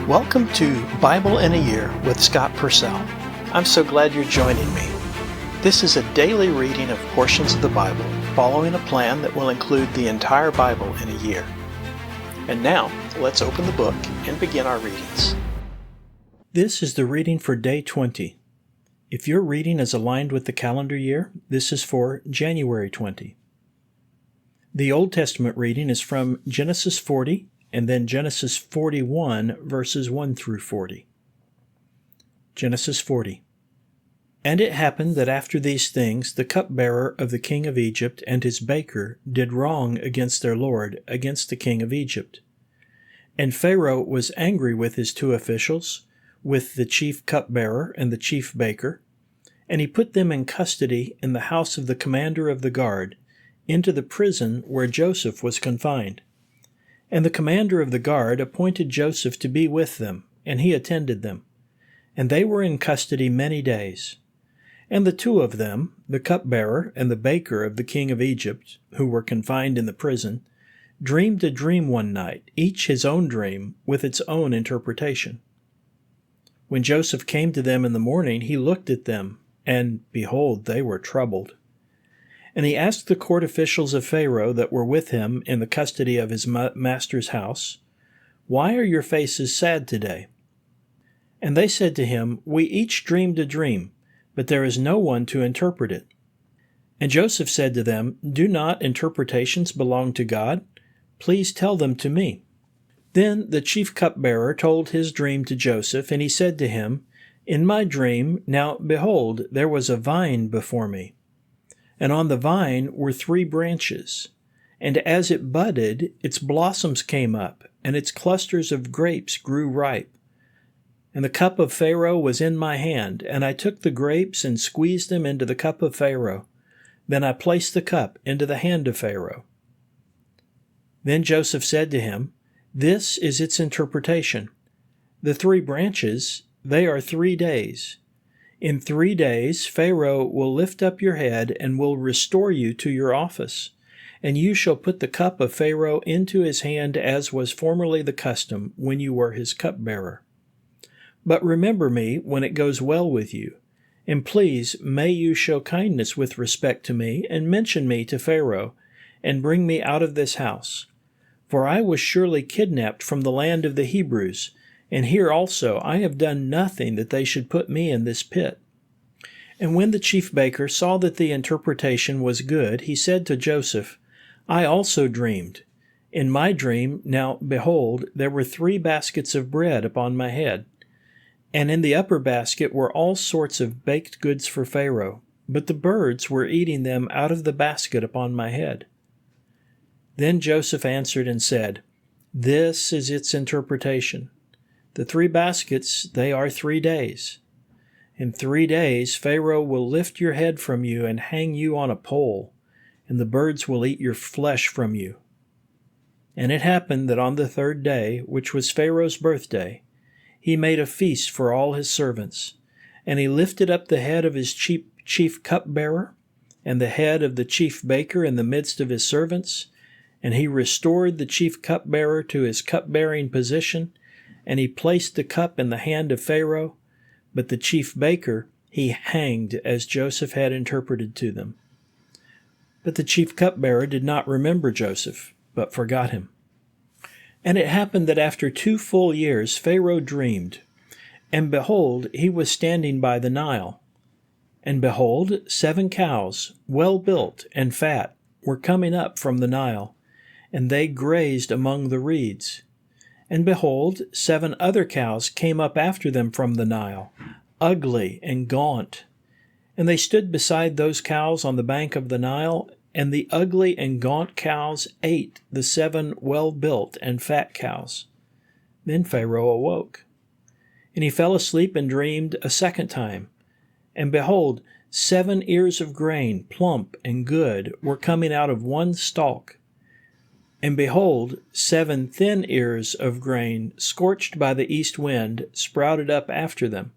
Welcome to Bible in a Year with Scott Purcell. I'm so glad you're joining me. This is a daily reading of portions of the Bible, following a plan that will include the entire Bible in a year. And now, let's open the book and begin our readings. This is the reading for day 20. If your reading is aligned with the calendar year, this is for January 20. The Old Testament reading is from Genesis 40 and then Genesis 41, verses 1 through 40. Genesis 40. And it happened that after these things the cupbearer of the king of Egypt and his baker did wrong against their lord, against the king of Egypt. And Pharaoh was angry with his two officials, with the chief cupbearer and the chief baker, and he put them in custody in the house of the commander of the guard, into the prison where Joseph was confined. And the commander of the guard appointed Joseph to be with them, and he attended them. And they were in custody many days. And the two of them, the cupbearer and the baker of the king of Egypt, who were confined in the prison, dreamed a dream one night, each his own dream, with its own interpretation. When Joseph came to them in the morning, he looked at them, and, behold, they were troubled. And he asked the court officials of Pharaoh that were with him in the custody of his master's house, "Why are your faces sad today?" And they said to him, "We each dreamed a dream, but there is no one to interpret it." And Joseph said to them, "Do not interpretations belong to God? Please tell them to me." Then the chief cupbearer told his dream to Joseph, and he said to him, "In my dream, now behold, there was a vine before me. And on the vine were 3 branches, and as it budded, its blossoms came up, and its clusters of grapes grew ripe. And the cup of Pharaoh was in my hand, and I took the grapes and squeezed them into the cup of Pharaoh. Then I placed the cup into the hand of Pharaoh." Then Joseph said to him, "This is its interpretation. The 3 branches, they are 3 days. In 3 days Pharaoh will lift up your head and will restore you to your office, and you shall put the cup of Pharaoh into his hand as was formerly the custom when you were his cupbearer. But remember me when it goes well with you, and please may you show kindness with respect to me, and mention me to Pharaoh, and bring me out of this house. For I was surely kidnapped from the land of the Hebrews, and here also I have done nothing that they should put me in this pit." And when the chief baker saw that the interpretation was good, he said to Joseph, "I also dreamed. In my dream, now behold, there were 3 baskets of bread upon my head. And in the upper basket were all sorts of baked goods for Pharaoh, but the birds were eating them out of the basket upon my head." Then Joseph answered and said, "This is its interpretation. The 3 baskets, they are 3 days. In 3 days Pharaoh will lift your head from you and hang you on a pole, and the birds will eat your flesh from you." And it happened that on the 3rd day, which was Pharaoh's birthday, he made a feast for all his servants, and he lifted up the head of his chief cupbearer and the head of the chief baker in the midst of his servants, and he restored the chief cupbearer to his cupbearing position, and he placed the cup in the hand of Pharaoh, but the chief baker he hanged as Joseph had interpreted to them. But the chief cupbearer did not remember Joseph, but forgot him. And it happened that after 2 full years Pharaoh dreamed, and behold, he was standing by the Nile. And behold, 7 cows, well built and fat, were coming up from the Nile, and they grazed among the reeds. And behold, 7 other cows came up after them from the Nile, ugly and gaunt. And they stood beside those cows on the bank of the Nile, and the ugly and gaunt cows ate the 7 well-built and fat cows. Then Pharaoh awoke, and he fell asleep and dreamed a second time. And behold, 7 ears of grain, plump and good, were coming out of one stalk. And behold, 7 thin ears of grain, scorched by the east wind, sprouted up after them.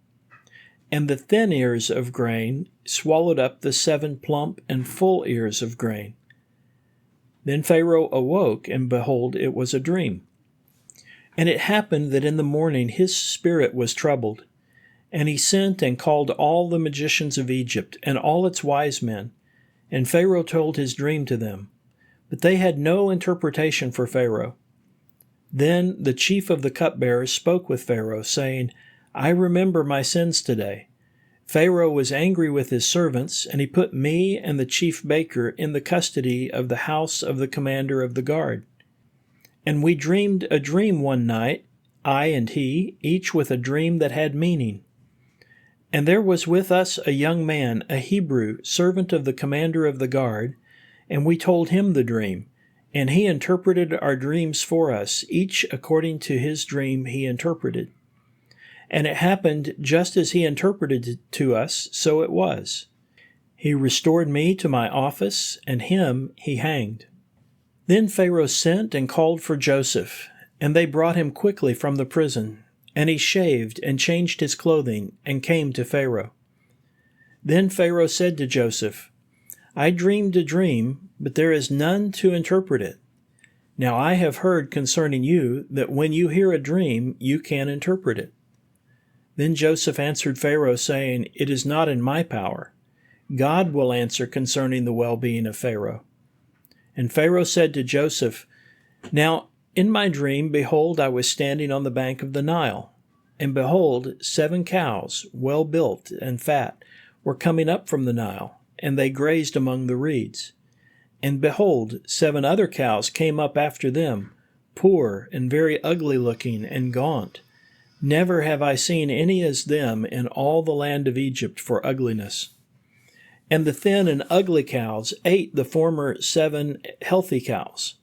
And the thin ears of grain swallowed up the 7 plump and full ears of grain. Then Pharaoh awoke, and behold, it was a dream. And it happened that in the morning his spirit was troubled, and he sent and called all the magicians of Egypt and all its wise men, and Pharaoh told his dream to them. But they had no interpretation for Pharaoh. Then the chief of the cupbearers spoke with Pharaoh, saying, I remember my sins today. Pharaoh was angry with his servants, and he put me and the chief baker in the custody of the house of the commander of the guard. And we dreamed a dream one night, I and he, each with a dream that had meaning. And there was with us a young man, a Hebrew, servant of the commander of the guard, and we told him the dream, and he interpreted our dreams for us, each according to his dream he interpreted. And it happened just as he interpreted it to us, so it was. He restored me to my office, and him he hanged. Then Pharaoh sent and called for Joseph, and they brought him quickly from the prison. And he shaved and changed his clothing and came to Pharaoh. Then Pharaoh said to Joseph, I dreamed a dream, but there is none to interpret it. Now I have heard concerning you that when you hear a dream, you can interpret it. Then Joseph answered Pharaoh, saying, It is not in my power. God will answer concerning the well-being of Pharaoh. And Pharaoh said to Joseph, Now in my dream, behold, I was standing on the bank of the Nile, and behold, 7 cows, well built and fat, were coming up from the Nile, and they grazed among the reeds. And behold, 7 other cows came up after them, poor and very ugly looking and gaunt. Never have I seen any as them in all the land of Egypt for ugliness. And the thin and ugly cows ate the former 7 healthy cows.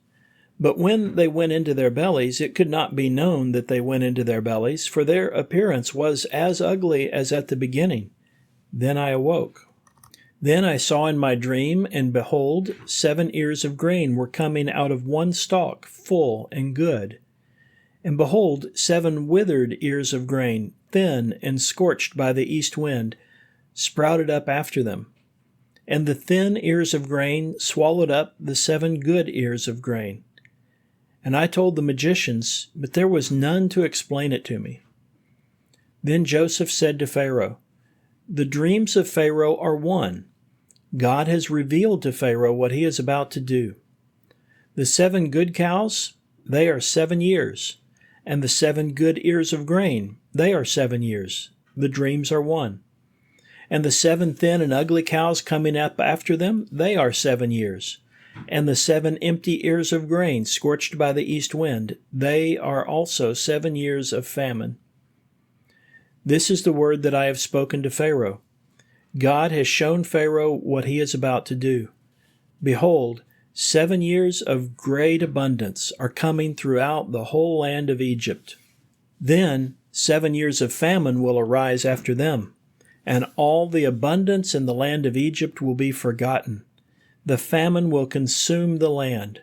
But when they went into their bellies, it could not be known that they went into their bellies, for their appearance was as ugly as at the beginning. Then I awoke. Then I saw in my dream, and behold, 7 ears of grain were coming out of one stalk, full and good. And behold, 7 withered ears of grain, thin and scorched by the east wind, sprouted up after them. And the thin ears of grain swallowed up the 7 good ears of grain. And I told the magicians, but there was none to explain it to me. Then Joseph said to Pharaoh, The dreams of Pharaoh are one. God has revealed to Pharaoh what he is about to do. The 7 good cows, they are 7 years, and the 7 good ears of grain, they are 7 years. The dreams are one. And the 7 thin and ugly cows coming up after them, they are 7 years. And the 7 empty ears of grain scorched by the east wind, they are also 7 years of famine. This is the word that I have spoken to Pharaoh. God has shown Pharaoh what he is about to do. Behold, 7 years of great abundance are coming throughout the whole land of Egypt. Then 7 years of famine will arise after them, and all the abundance in the land of Egypt will be forgotten. The famine will consume the land.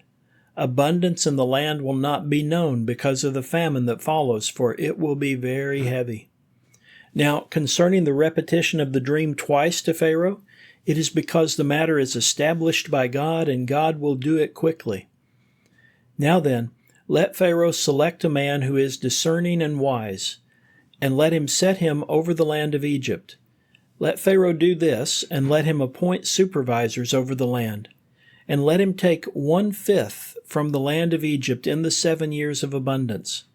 Abundance in the land will not be known because of the famine that follows, for it will be very heavy. Now, concerning the repetition of the dream twice to Pharaoh, it is because the matter is established by God, and God will do it quickly. Now then, let Pharaoh select a man who is discerning and wise, and let him set him over the land of Egypt. Let Pharaoh do this, and let him appoint supervisors over the land, and let him take 1/5 from the land of Egypt in the 7 years of abundance.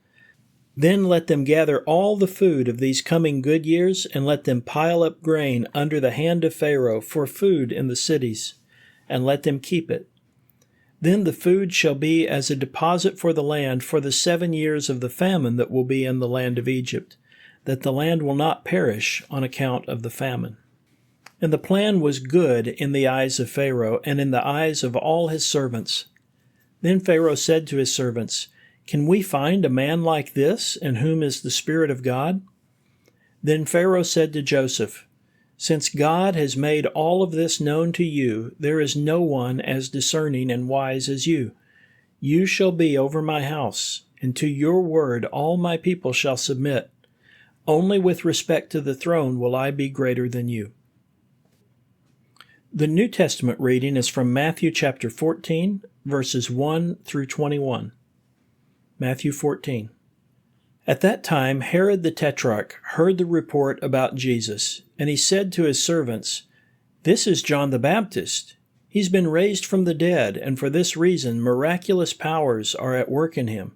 Then let them gather all the food of these coming good years, and let them pile up grain under the hand of Pharaoh for food in the cities, and let them keep it. Then the food shall be as a deposit for the land for the 7 years of the famine that will be in the land of Egypt, that the land will not perish on account of the famine. And the plan was good in the eyes of Pharaoh and in the eyes of all his servants. Then Pharaoh said to his servants, Can we find a man like this in whom is the Spirit of God? Then Pharaoh said to Joseph, Since God has made all of this known to you, there is no one as discerning and wise as you. You shall be over my house, and to your word all my people shall submit. Only with respect to the throne will I be greater than you. The New Testament reading is from Matthew chapter 14, verses 1 through 21. Matthew 14. At that time Herod the Tetrarch heard the report about Jesus, and he said to his servants, "This is John the Baptist. He's been raised from the dead, and for this reason miraculous powers are at work in him."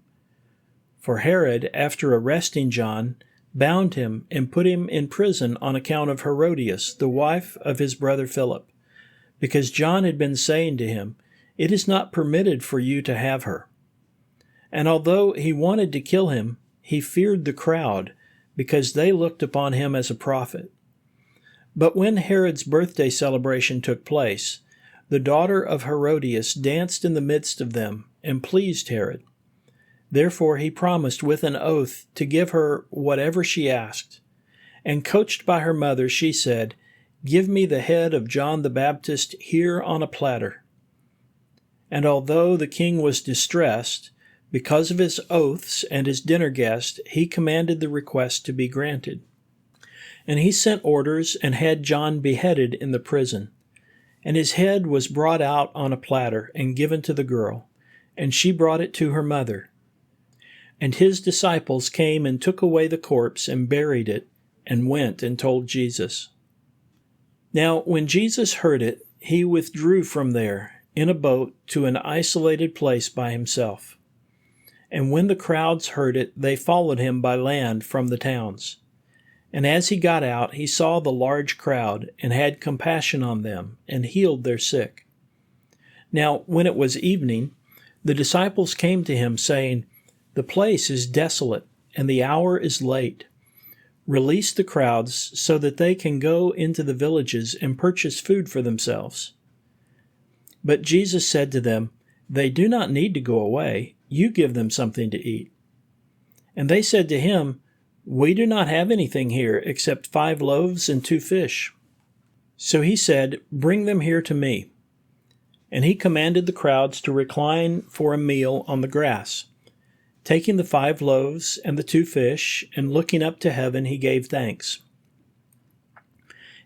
For Herod, after arresting John, bound him and put him in prison on account of Herodias, the wife of his brother Philip, because John had been saying to him, "It is not permitted for you to have her." And although he wanted to kill him, he feared the crowd, because they looked upon him as a prophet. But when Herod's birthday celebration took place, the daughter of Herodias danced in the midst of them and pleased Herod. Therefore he promised with an oath to give her whatever she asked. And coached by her mother, she said, "Give me the head of John the Baptist here on a platter." And although the king was distressed, because of his oaths and his dinner guest, he commanded the request to be granted. And he sent orders and had John beheaded in the prison. And his head was brought out on a platter and given to the girl, and she brought it to her mother. And his disciples came and took away the corpse and buried it, and went and told Jesus. Now when Jesus heard it, he withdrew from there in a boat to an isolated place by himself. And when the crowds heard it, they followed him by land from the towns. And as he got out, he saw the large crowd, and had compassion on them, and healed their sick. Now when it was evening, the disciples came to him, saying, "The place is desolate, and the hour is late. Release the crowds so that they can go into the villages and purchase food for themselves." But Jesus said to them, "They do not need to go away. You give them something to eat." And they said to him, "We do not have anything here except 5 loaves and 2 fish. So he said, "Bring them here to me." And he commanded the crowds to recline for a meal on the grass. Taking the 5 loaves and the 2 fish, and looking up to heaven, he gave thanks.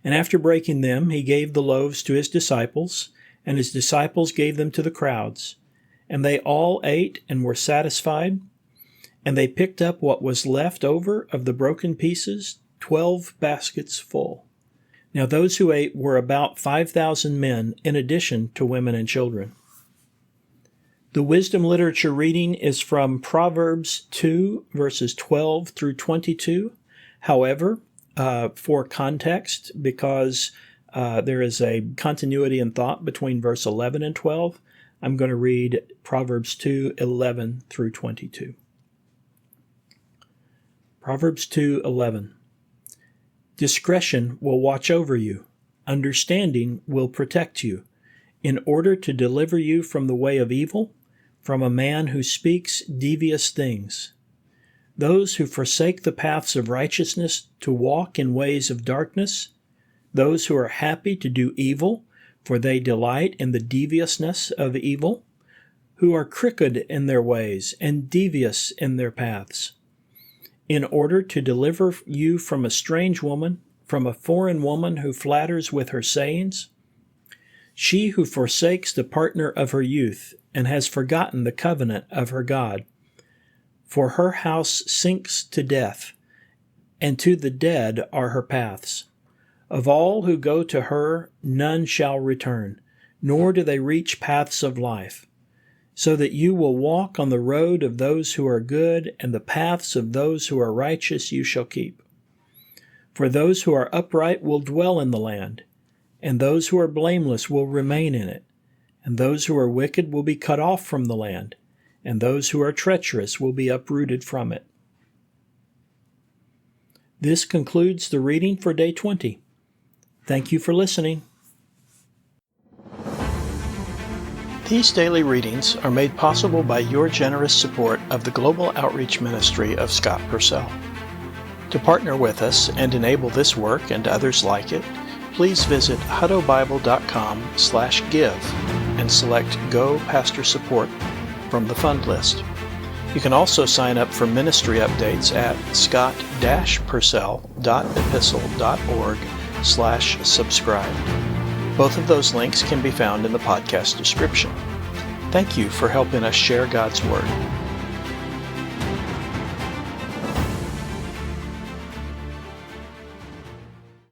And after breaking them, he gave the loaves to his disciples, and his disciples gave them to the crowds. And they all ate and were satisfied. And they picked up what was left over of the broken pieces, 12 baskets full. Now those who ate were about 5,000 men, in addition to women and children. The wisdom literature reading is from Proverbs 2, verses 12 through 22. However, for context, because there is a continuity in thought between verse 11 and 12, I'm going to read Proverbs 2, 11 through 22. Proverbs 2:11. Discretion will watch over you. Understanding will protect you, in order to deliver you from the way of evil, from a man who speaks devious things. Those who forsake the paths of righteousness to walk in ways of darkness, those who are happy to do evil, for they delight in the deviousness of evil, who are crooked in their ways and devious in their paths, in order to deliver you from a strange woman, from a foreign woman who flatters with her sayings, she who forsakes the partner of her youth and has forgotten the covenant of her God. For her house sinks to death, and to the dead are her paths. Of all who go to her, none shall return, nor do they reach paths of life. So that you will walk on the road of those who are good, and the paths of those who are righteous you shall keep. For those who are upright will dwell in the land, and those who are blameless will remain in it, and those who are wicked will be cut off from the land, and those who are treacherous will be uprooted from it. This concludes the reading for Day 20. Thank you for listening. These daily readings are made possible by your generous support of the Global Outreach Ministry of Scott Purcell. To partner with us and enable this work and others like it, please visit huttobible.com/give and select Go Pastor Support from the fund list. You can also sign up for ministry updates at scott-purcell.epistle.org/subscribe. Both of those links can be found in the podcast description. Thank you for helping us share God's Word.